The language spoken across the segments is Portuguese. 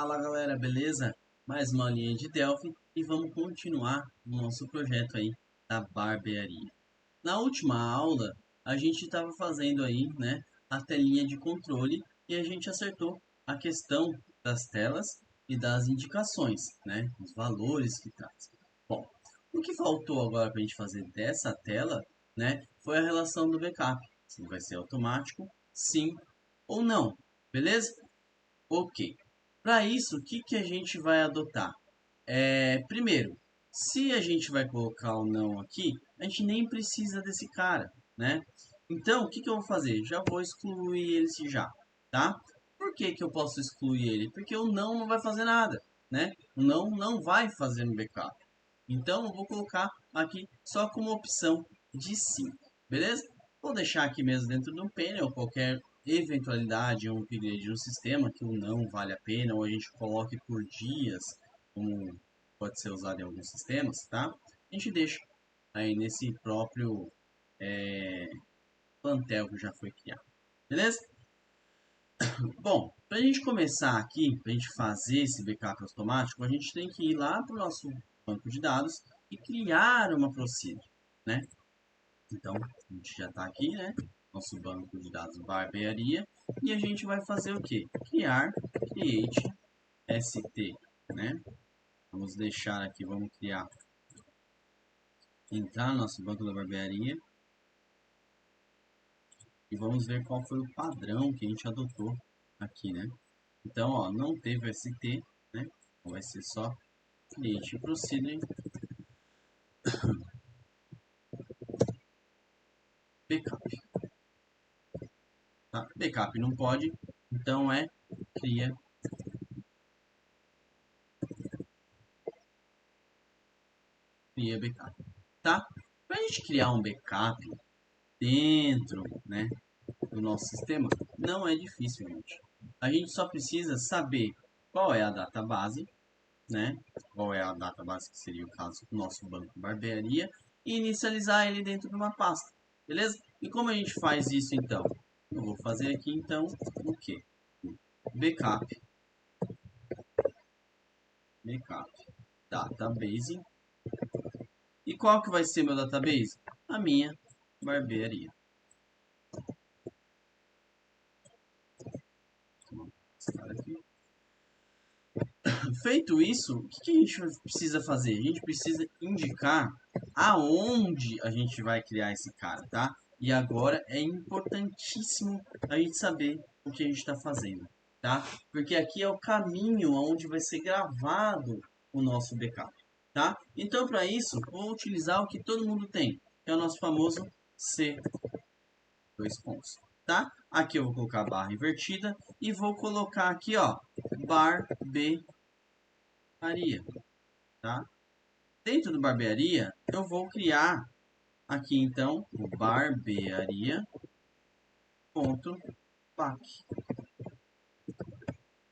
Fala galera, beleza? Mais uma linha de Delphi e vamos continuar o nosso projeto aí da barbearia. Na última aula a gente estava fazendo aí, né, a telinha de controle e a gente acertou a questão das telas e das indicações, né, os valores que traz. Bom, o que faltou agora para a gente fazer dessa tela, né, foi a relação do backup. Se vai ser automático, sim ou não, beleza? Ok. Para isso, o que que a gente vai adotar? Primeiro, se a gente vai colocar o não aqui, a gente nem precisa desse cara, né? Então, o que que eu vou fazer? Já vou excluir ele já, tá? Por que que eu posso excluir ele? Porque o não vai fazer nada, né? O não vai fazer no backup. Então, eu vou colocar aqui só como opção de sim, beleza? Vou deixar aqui mesmo dentro do panel qualquer eventualidade ou upgrade no sistema que o não vale a pena ou a gente coloque por dias, como pode ser usado em alguns sistemas, tá? A gente deixa aí nesse próprio é, plantel que já foi criado, beleza? Bom, para a gente começar aqui, para a gente fazer esse backup automático, a gente tem que ir lá para o nosso banco de dados e criar uma procedure, né? Então, a gente já está aqui, né? Nosso banco de dados barbearia. E a gente vai fazer o quê? Criar create st, né? Vamos deixar aqui, vamos criar, entrar no nosso banco da barbearia. E vamos ver qual foi o padrão que a gente adotou aqui, né? Então, ó, não teve st, né? Então vai ser só create procedure backup. Tá? Backup não pode, então cria backup, tá? Para a gente criar um backup dentro, né, do nosso sistema, não é difícil, gente. A gente só precisa saber qual é a database, né? Qual é a database que seria o caso do nosso banco barbearia e inicializar ele dentro de uma pasta, beleza? E como a gente faz isso então? Eu vou fazer aqui então o que? Backup, database. E qual que vai ser meu database? A minha barbearia. Feito isso, o que a gente precisa fazer? A gente precisa indicar aonde a gente vai criar esse cara, tá? E agora é importantíssimo a gente saber o que a gente está fazendo, tá? Porque aqui é o caminho onde vai ser gravado o nosso backup, tá? Então, para isso, vou utilizar o que todo mundo tem, que é o nosso famoso C, dois pontos, tá? Aqui eu vou colocar a barra invertida e vou colocar aqui, ó, barbearia, tá? Dentro do barbearia, eu vou criar aqui então o barbearia.back,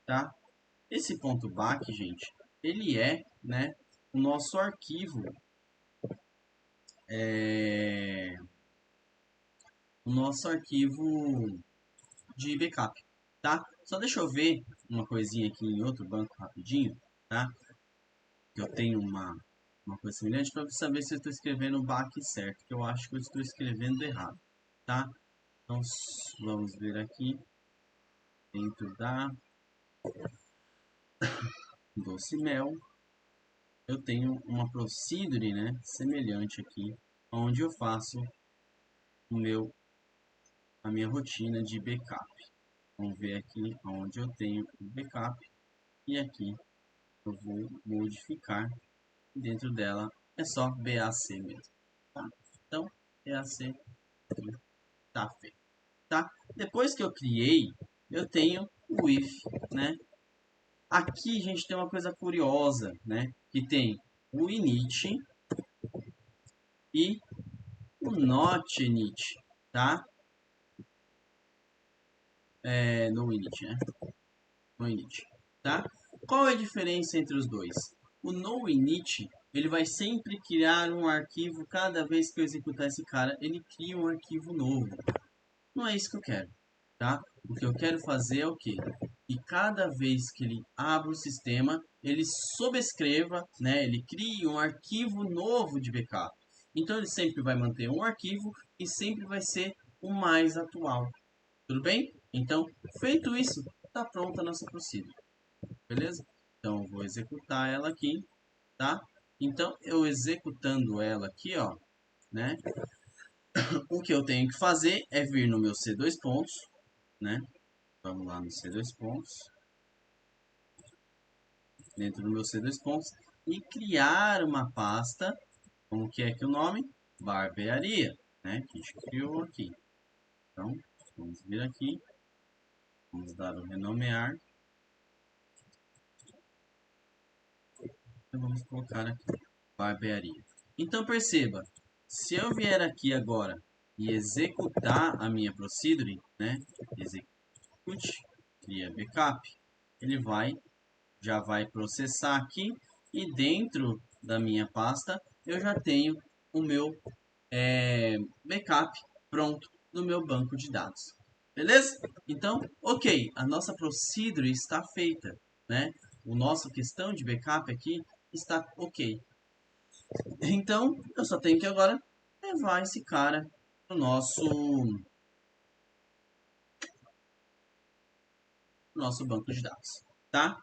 tá? Esse ponto .back, gente, ele é, né, o nosso arquivo, o nosso arquivo de backup, tá? Só deixa eu ver uma coisinha aqui em outro banco rapidinho, tá? Que eu tenho uma coisa semelhante para saber se eu estou escrevendo o back certo, que eu acho que eu estou escrevendo errado, tá? Então, vamos ver aqui dentro da Doce Mel, eu tenho uma procedure, né, semelhante aqui, onde eu faço a minha rotina de backup. Vamos ver aqui onde eu tenho o backup e aqui eu vou modificar. Dentro dela é só BAC mesmo, tá? Então, BAC aqui tá feito, tá? Depois que eu criei, eu tenho o if, né? Aqui, gente, tem uma coisa curiosa, né? Que tem o init e o not init, tá? No init, né? No init, tá? Qual é a diferença entre os dois? O no init, ele vai sempre criar um arquivo, cada vez que eu executar esse cara, ele cria um arquivo novo. Não é isso que eu quero, tá? O que eu quero fazer é o quê? e cada vez que ele abre o sistema, ele sobrescreva, né, ele cria um arquivo novo de backup. Então ele sempre vai manter um arquivo e sempre vai ser o mais atual. Tudo bem? Então, feito isso, está pronta a nossa procedure. Beleza? Então, eu vou executar ela aqui, tá? Então, eu executando ela aqui, ó, né? O que eu tenho que fazer é vir no meu C2 pontos, né? Vamos lá no C2 pontos. Dentro do meu C2 pontos. E criar uma pasta, como que é aqui o nome? Barbearia, né? Que a gente criou aqui. Então, vamos vir aqui. Vamos dar o renomear. E vamos colocar aqui, barbearia. Então, perceba, se eu vier aqui agora e executar a minha procedure, né? Execute, cria backup, ele já vai processar aqui e dentro da minha pasta eu já tenho o meu backup pronto no meu banco de dados. Beleza? Então, ok, a nossa procedure está feita, né? O nosso questão de backup aqui está ok. Então, eu só tenho que agora levar esse cara pro nosso banco de dados, tá?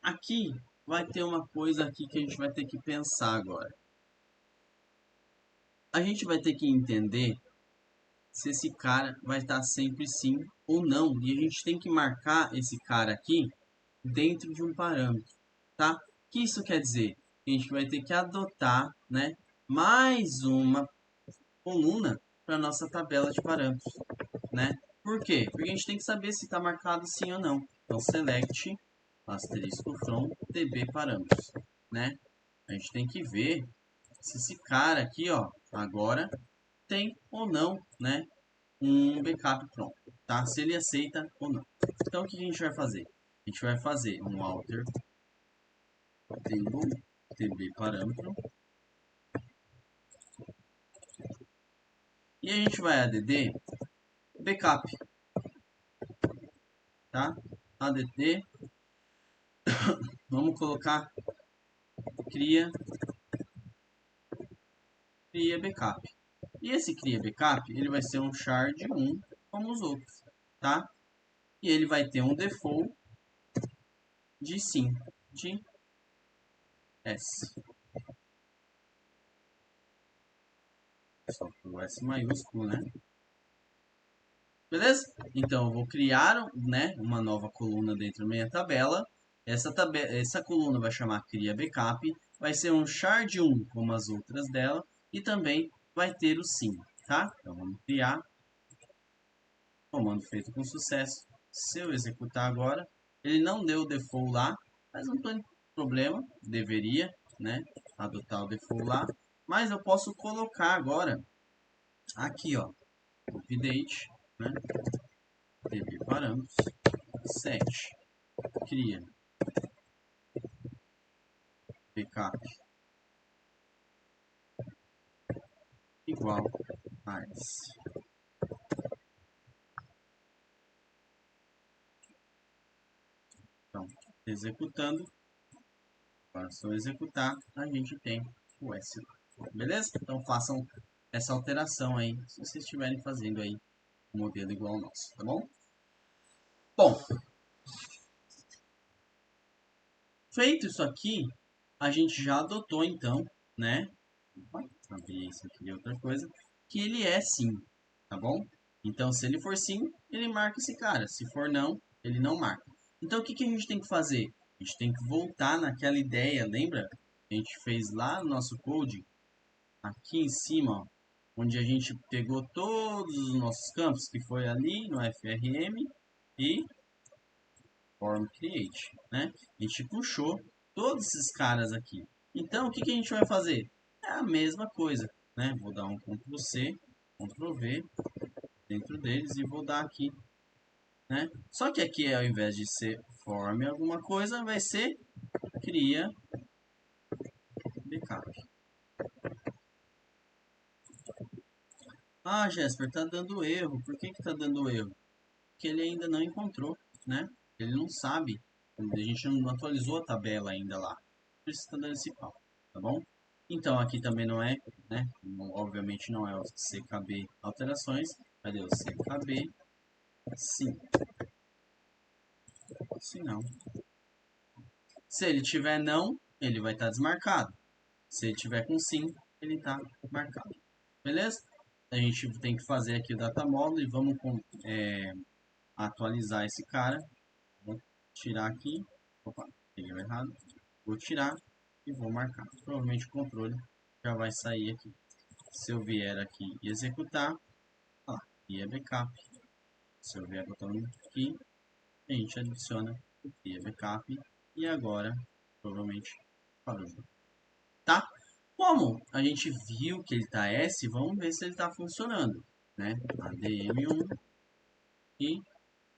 Aqui vai ter uma coisa aqui que a gente vai ter que pensar agora. A gente vai ter que entender se esse cara vai estar sempre sim ou não. E a gente tem que marcar esse cara aqui dentro de um parâmetro, tá? O que isso quer dizer? A gente vai ter que adotar, né, mais uma coluna para nossa tabela de parâmetros, né? Por quê? Porque a gente tem que saber se está marcado sim ou não. Então, select asterisco from db parâmetros, né? A gente tem que ver se esse cara aqui, ó, agora tem ou não, né, um backup pronto, tá? Se ele aceita ou não. Então, o que a gente vai fazer? A gente vai fazer um alter table db parâmetro e a gente vai add backup, tá? Add, vamos colocar cria backup. E esse cria backup, ele vai ser um shard 1 como os outros, tá? E ele vai ter um default de sim, de S. Só que o S maiúsculo, né? Beleza? Então, eu vou criar, né, uma nova coluna dentro da minha tabela. Essa coluna vai chamar cria backup. Vai ser um shard 1 como as outras dela. E também vai ter o sim, tá? Então, vamos criar. Comando feito com sucesso. Se eu executar agora, ele não deu o default lá, mas não tem problema, deveria, né, adotar o default lá, mas eu posso colocar agora aqui, ó, update, né, db parâmetros, set, cria, backup igual a S. Então, executando, agora se eu executar, a gente tem o S lá. Beleza? Então façam essa alteração aí, se vocês estiverem fazendo aí um modelo igual ao nosso, tá bom? Bom, feito isso aqui, a gente já adotou então, né? Opa, abri isso aqui de outra coisa, que ele é sim, tá bom? Então, se ele for sim, ele marca esse cara. Se for não, ele não marca. Então, o que a gente tem que fazer? A gente tem que voltar naquela ideia, lembra? Que a gente fez lá no nosso code, aqui em cima, ó, onde a gente pegou todos os nossos campos, que foi ali no FRM e form create, né? A gente puxou todos esses caras aqui. Então, o que a gente vai fazer? É a mesma coisa, né? Vou dar um Ctrl C, Ctrl V dentro deles e vou dar aqui, né? Só que aqui, ao invés de ser form alguma coisa, vai ser cria backup. Ah, Jesper, tá dando erro. Por que tá dando erro? Porque ele ainda não encontrou, né? Ele não sabe, a gente não atualizou a tabela ainda lá. Por isso está dando esse pau, tá bom? Então aqui também não é, né? Obviamente não é o CKB alterações. Cadê o CKB? Sim. Se não. Se ele tiver não, ele vai estar desmarcado. Se ele tiver com sim, ele está marcado. Beleza? A gente tem que fazer aqui o data model e vamos atualizar esse cara. Vou tirar aqui. Opa, peguei errado. Vou tirar e vou marcar. Provavelmente o controle já vai sair aqui. Se eu vier aqui e executar, ó, e é backup. Se eu vier botando aqui, a gente adiciona o cria backup e agora provavelmente parou. Tá? Como a gente viu que ele está S, vamos ver se ele está funcionando, né? ADM1 e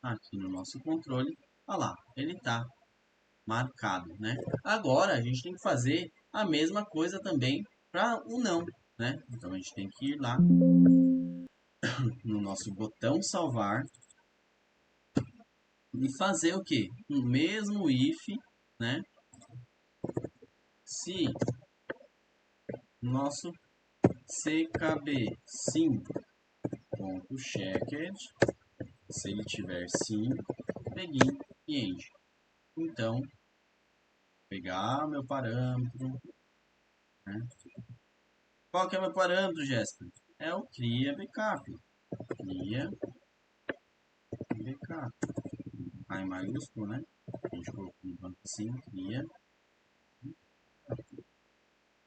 aqui no nosso controle, olha lá, ele está marcado, né? Agora a gente tem que fazer a mesma coisa também para o não, né? Então a gente tem que ir lá no nosso botão salvar e fazer o que? O mesmo if, né? Se nosso CKB sim.checked, se ele tiver sim, begin e end. Então, pegar meu parâmetro, né? Qual que é meu parâmetro, Jéssica? É o cria backup. Cria backup. A em maiúsculo, né? A gente colocou no banco assim, cria.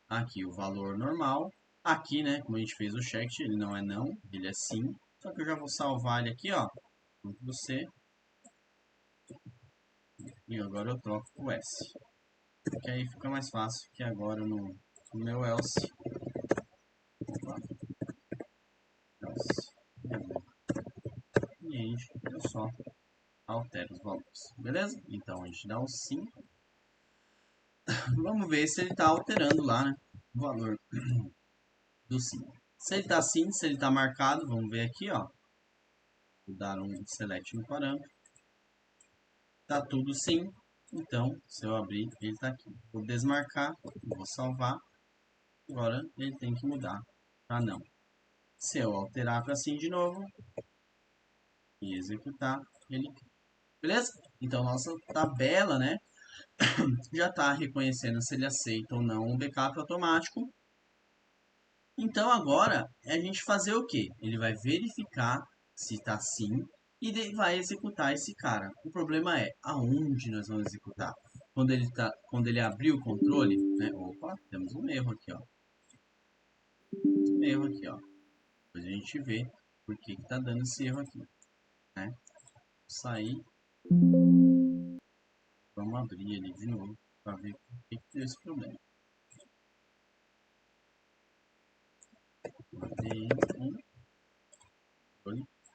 Aqui o valor normal. Aqui, né, como a gente fez o check, ele não é não, ele é sim. Só que eu já vou salvar ele aqui, ó. Ctrl C. E agora eu troco o S. Que aí fica mais fácil que agora no meu else. E a gente eu só altero os valores. Beleza? Então a gente dá um sim. Vamos ver se ele está alterando lá, né? O valor do sim. Se ele está sim, se ele está marcado, vamos ver aqui, ó. Vou dar um select no parâmetro. Tá tudo sim. Então, se eu abrir, ele está aqui. Vou desmarcar, vou salvar. Agora ele tem que mudar para não. Se eu alterar para sim de novo e executar, ele. Beleza? Então, nossa tabela, né? Já está reconhecendo se ele aceita ou não um backup automático. Então agora é a gente fazer o que? Ele vai verificar se está sim e vai executar esse cara. O problema é aonde nós vamos executar. Quando ele abrir o controle, né? Opa, temos um erro aqui, ó. Um erro aqui, ó. Depois a gente vê por que está dando esse erro aqui, né? Sair, vamos abrir ele de novo para ver por que deu esse problema.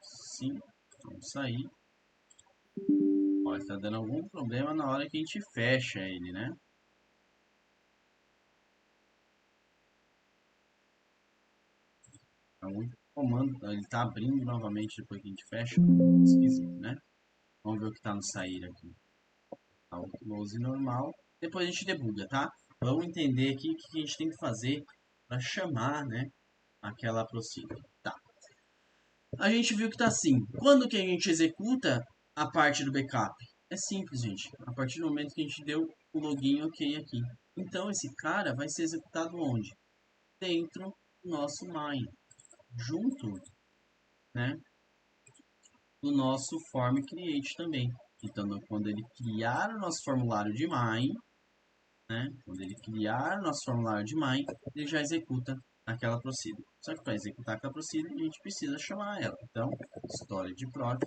Sim, vamos sair. Ó, está dando algum problema na hora que a gente fecha ele, né? Então, o comando, ele está abrindo novamente depois que a gente fecha. Esquisito, né? Vamos ver o que está no sair aqui. Tá o close normal. Depois a gente debuga, tá? Vamos entender aqui o que a gente tem que fazer para chamar, né? Aquela procedure. Tá. A gente viu que está assim. Quando que a gente executa a parte do backup? É simples, gente. A partir do momento que a gente deu o login ok aqui. Então, esse cara vai ser executado onde? Dentro do nosso main. Junto, né? Do nosso form create também. Então, quando ele criar o nosso formulário de main, né? Quando ele criar o nosso formulário de main, ele já executa aquela procedure. Só que para executar aquela procedure, a gente precisa chamar ela. Então, storage_proc,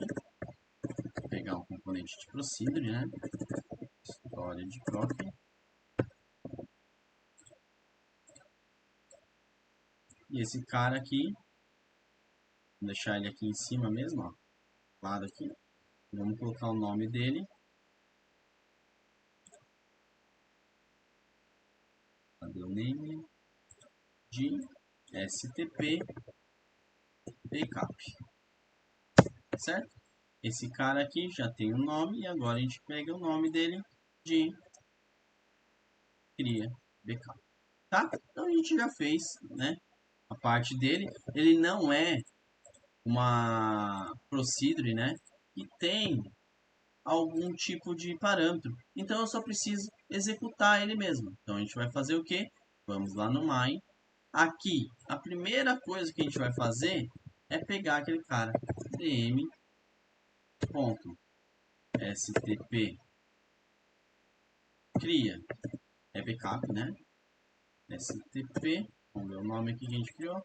pegar um componente de procedure, né? Storage_proc. E esse cara aqui, vou deixar ele aqui em cima mesmo, ó. Lado aqui. Vamos colocar o nome dele. Cadê o name? De STP backup. Certo? Esse cara aqui já tem um nome e agora a gente pega o nome dele de cria backup, tá? Então a gente já fez, né, a parte dele. Ele não é uma procedure, né, que tem algum tipo de parâmetro. Então eu só preciso executar ele mesmo. Então a gente vai fazer o quê? Vamos lá no main. Aqui, a primeira coisa que a gente vai fazer é pegar aquele cara dm.stp cria, é backup, né? stp, vamos ver o nome aqui que a gente criou,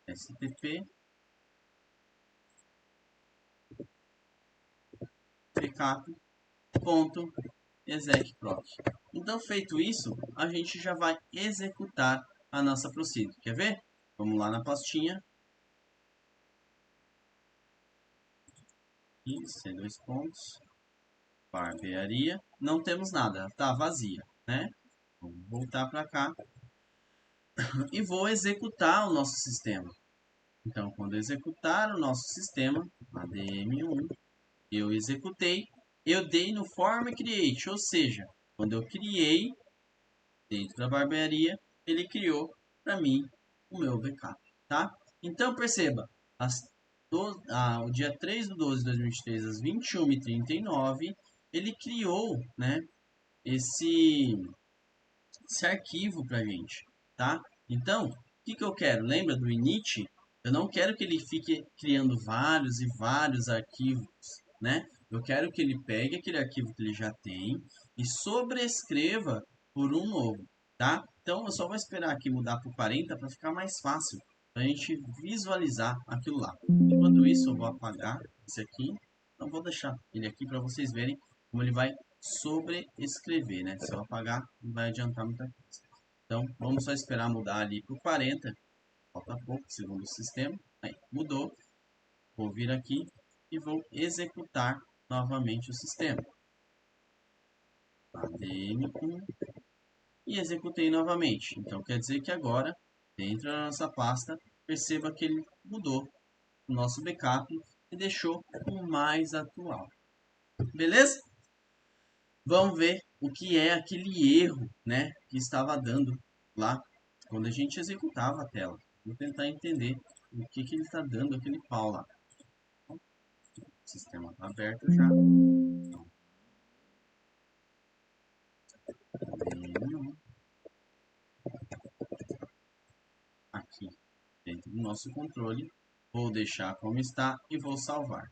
stp backup.execproc. Então, feito isso, a gente já vai executar a nossa procedure. Quer ver? Vamos lá na pastinha. E C2 pontos, barbearia. Não temos nada, tá vazia, né? Vamos voltar para cá e vou executar o nosso sistema. Então, quando eu executar o nosso sistema, ADM1, eu executei, eu dei no form create, ou seja, quando eu criei dentro da barbearia, ele criou para mim o meu backup, tá? Então, perceba, o dia 3 de 12 de 2023, às 21h39, ele criou, né, esse, esse arquivo para gente, tá? Então, o que, que eu quero? Lembra do init? Eu não quero que ele fique criando vários e vários arquivos, né? Eu quero que ele pegue aquele arquivo que ele já tem e sobrescreva por um novo, tá? Então, eu só vou esperar aqui mudar para o 40 para ficar mais fácil para a gente visualizar aquilo lá. Enquanto isso, eu vou apagar esse aqui. Então, vou deixar ele aqui para vocês verem como ele vai sobrescrever, né? Se eu apagar, não vai adiantar muita coisa. Então, vamos só esperar mudar ali para o 40. Falta pouco, segundo o sistema. Aí, mudou. Vou vir aqui e vou executar novamente o sistema. ADM1 e executei novamente. Então, quer dizer que agora, dentro da nossa pasta, perceba que ele mudou o nosso backup e deixou o mais atual. Beleza? Vamos ver o que é aquele erro, né, que estava dando lá quando a gente executava a tela. Vou tentar entender o que ele está dando aquele pau lá. O sistema está aberto já. Aqui dentro do nosso controle, vou deixar como está e vou salvar.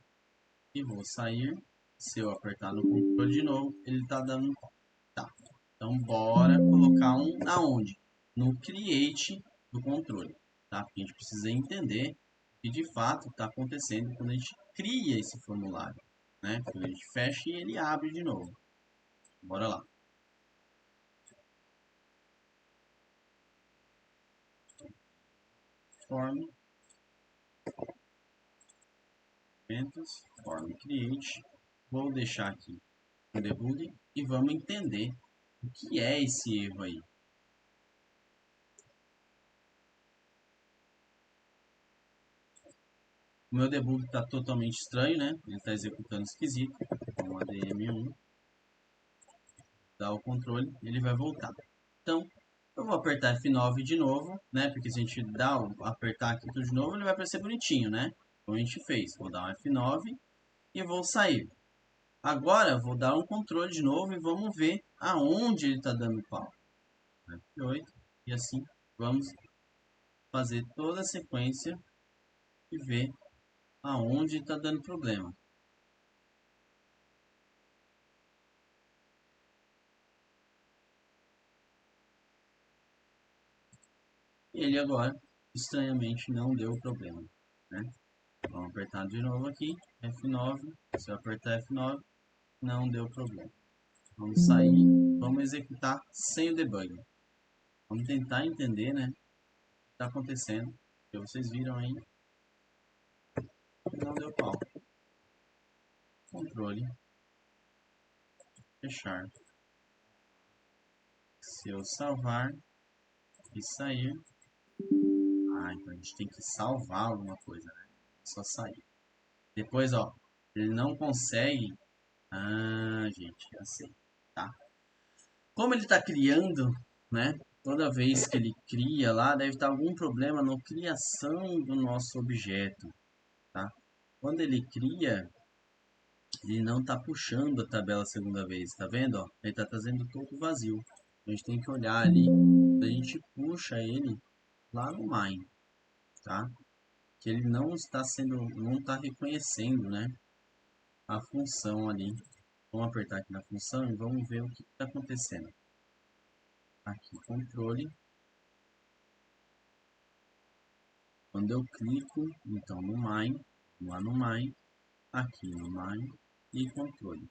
E vou sair. Se eu apertar no controle de novo, ele está dando um pau. Tá. Então, bora colocar um aonde? No create do controle, tá? Porque a gente precisa entender o que de fato está acontecendo quando a gente cria esse formulário, né? Quando a gente fecha e ele abre de novo. Bora lá. Form, form create. Vou deixar aqui o debug e vamos entender o que é esse erro aí. O meu debug está totalmente estranho, né? Ele está executando esquisito. Então, ADM1, dá o controle, ele vai voltar. Então, eu vou apertar F9 de novo, né? Porque se a gente apertar aqui tudo de novo, ele vai aparecer bonitinho, né? Como a gente fez. Vou dar um F9 e vou sair. Agora, vou dar um controle de novo e vamos ver aonde ele está dando pau. F8 e assim vamos fazer toda a sequência e ver aonde está dando problema. E ele agora, estranhamente, não deu problema, né? Vamos apertar de novo aqui, F9. Se eu apertar F9, não deu problema. Vamos sair, vamos executar sem o debug. Vamos tentar entender, né, o que está acontecendo. Porque vocês viram aí, não deu pau. Controle, fechar. Se eu salvar e sair, então a gente tem que salvar alguma coisa, né? Só sair. Depois, ó, Ele não consegue. Ah, gente, já sei. Tá. Como ele está criando, né? Toda vez que ele cria lá, deve estar algum problema na criação do nosso objeto, tá? Quando ele cria, ele não está puxando a tabela a segunda vez, tá vendo? Ó? Ele está trazendo todo vazio. A gente tem que olhar ali, a gente puxa ele lá no mine, tá? Que ele não está sendo, não está reconhecendo, né? A função ali. Vamos apertar aqui na função e vamos ver o que está acontecendo. Aqui, controle. Quando eu clico, então no mine, lá no mine, aqui no mine e controle.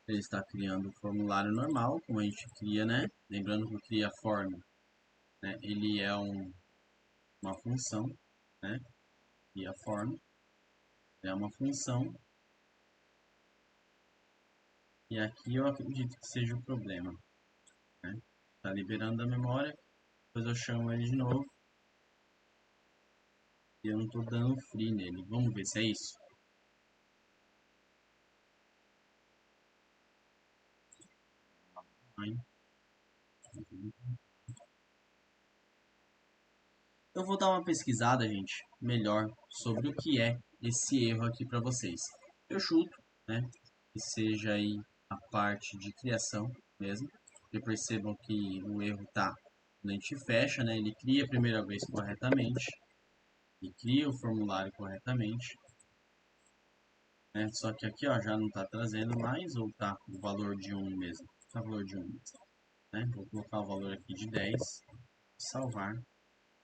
Ele está criando o formulário normal, como a gente cria, né? Lembrando que o cria form, né? Ele é uma função, né? Cria form é uma função. E aqui eu acredito que seja o problema, né? Tá liberando a memória, depois eu chamo ele de novo e eu não estou dando free nele. Vamos ver se é isso. Eu vou dar uma pesquisada, gente, melhor sobre o que é esse erro aqui para vocês. Eu chuto, né, que seja aí a parte de criação mesmo. Que percebam que o erro tá quando a gente fecha, né, ele cria a primeira vez corretamente e cria o formulário corretamente, né? Só que aqui, ó, já não está trazendo mais ou tá o valor de 1 mesmo. Tá o valor de 1 mesmo, né? Vou colocar o valor aqui de 10, salvar,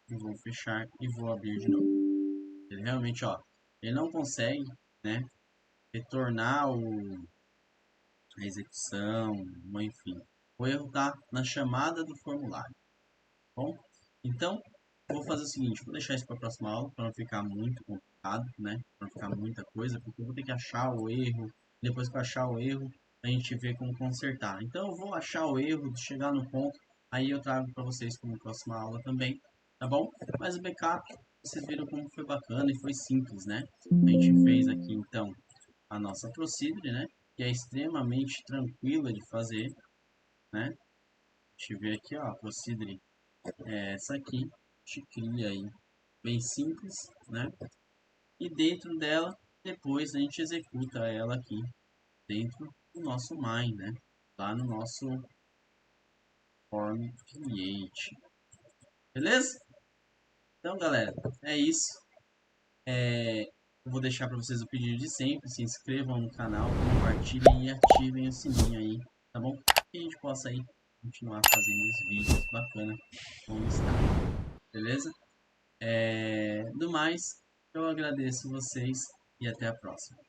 e vou fechar e vou abrir de novo. Ele realmente, ó, ele não consegue, né, retornar a execução, ou enfim. O erro está na chamada do formulário, tá bom? Então, vou fazer o seguinte, vou deixar isso para a próxima aula, para não ficar muito complicado, né, para não ficar muita coisa, porque eu vou ter que achar o erro, depois que eu achar o erro, a gente vê como consertar. Então, eu vou achar o erro, chegar no ponto, aí eu trago para vocês como próxima aula também, tá bom? Mas o backup, vocês viram como foi bacana e foi simples, né? A gente fez aqui, então, a nossa procedure, né? Que é extremamente tranquila de fazer, né? A gente vê aqui, ó, a procedure é essa aqui. A gente cria aí, bem simples, né? E dentro dela, depois a gente executa ela aqui, dentro do nosso mine, né? Lá no nosso form create. Beleza? Então, galera, é isso. Eu vou deixar para vocês o pedido de sempre. Se inscrevam no canal, compartilhem e ativem o sininho aí, tá bom? Que a gente possa aí continuar fazendo os vídeos bacana como está. Beleza? Do mais, eu agradeço vocês e até a próxima.